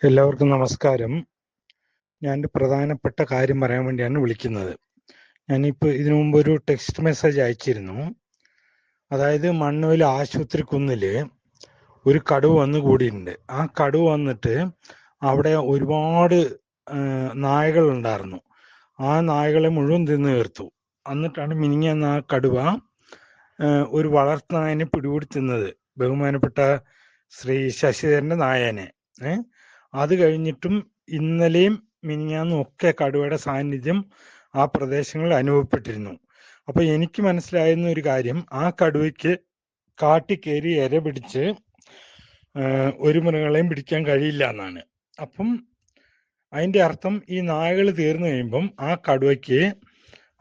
എല്ലാവർക്കും നമസ്കാരം. ഞാനൊരു പ്രധാനപ്പെട്ട കാര്യം പറയാൻ വേണ്ടിയാണ് വിളിക്കുന്നത്. ഞാനിപ്പോൾ ഇതിനു മുമ്പ് ഒരു ടെക്സ്റ്റ് മെസ്സേജ് അയച്ചിരുന്നു. അതായത് മണ്ണുവിൽ ആശുപത്രി കുന്നില് ഒരു കടുവ വന്ന് കൂടിയിട്ടുണ്ട്. ആ കടുവ വന്നിട്ട് അവിടെ ഒരുപാട് നായകൾ ഉണ്ടായിരുന്നു. ആ നായകളെ മുഴുവൻ തിന്നു തീർത്തു. എന്നിട്ടാണ് മിനിങ്ങാന്ന് ആ കടുവ ഒരു വളർത്തുനായനെ പിടികൂടി തിന്നത്, ബഹുമാനപ്പെട്ട ശ്രീ ശശിധരന്റെ നായനെ. അത് കഴിഞ്ഞിട്ടും ഇന്നലെയും മിനിഞ്ഞാന്നും ഒക്കെ കടുവയുടെ സാന്നിധ്യം ആ പ്രദേശങ്ങളിൽ അനുഭവപ്പെട്ടിരുന്നു. അപ്പൊ എനിക്ക് മനസ്സിലായിരുന്ന ഒരു കാര്യം, ആ കടുവയ്ക്ക് കാട്ടിക്കേറി ഇര പിടിച്ച് ഒരു മൃഗങ്ങളെയും പിടിക്കാൻ കഴിയില്ല എന്നാണ്. അപ്പം അതിന്റെ അർത്ഥം ഈ നായകൾ തീർന്നു കഴിയുമ്പം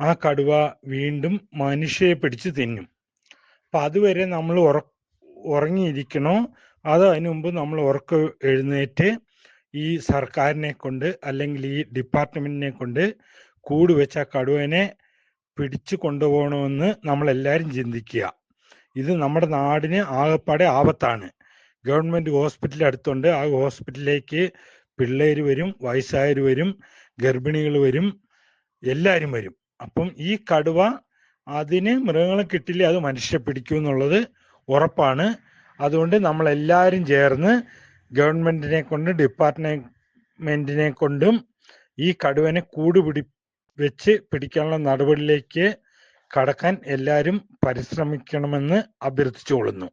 ആ കടുവ വീണ്ടും മനുഷ്യയെ പിടിച്ച് തിന്നും. അപ്പൊ അതുവരെ നമ്മൾ ഉറങ്ങിയിരിക്കണോ അതോ അതിനു മുമ്പ് നമ്മൾ എഴുന്നേറ്റ് ഈ സർക്കാരിനെ കൊണ്ട് അല്ലെങ്കിൽ ഈ ഡിപ്പാർട്ട്മെന്റിനെ കൊണ്ട് കൂട് വെച്ച കടുവനെ പിടിച്ചു കൊണ്ടുപോകണമെന്ന് നമ്മളെല്ലാവരും ചിന്തിക്കുക. ഇത് നമ്മുടെ നാടിന് ആകെപ്പാടെ ആപത്താണ്. ഗവൺമെന്റ് ഹോസ്പിറ്റൽ അടുത്തുണ്ട്. ആ ഹോസ്പിറ്റലിലേക്ക് പിള്ളേര് വരും, വയസ്സായവർ വരും, ഗർഭിണികൾ വരും, എല്ലാവരും വരും. അപ്പം ഈ കടുവ അതിന് മൃഗങ്ങളെ കിട്ടില്ല, അത് മനുഷ്യരെ പിടിക്കും എന്നുള്ളത് ഉറപ്പാണ്. അതുകൊണ്ട് നമ്മളെല്ലാവരും ചേർന്ന് ഗവൺമെന്റിനെ കൊണ്ട് ഡിപ്പാർട്ട്മെന്റിനെ കൊണ്ടും ഈ കടുവനെ വെച്ച് പിടിക്കാനുള്ള നടപടിയിലേക്ക് കടക്കാൻ എല്ലാവരും പരിശ്രമിക്കണമെന്ന് അഭ്യർത്ഥിച്ചുകൊള്ളുന്നു.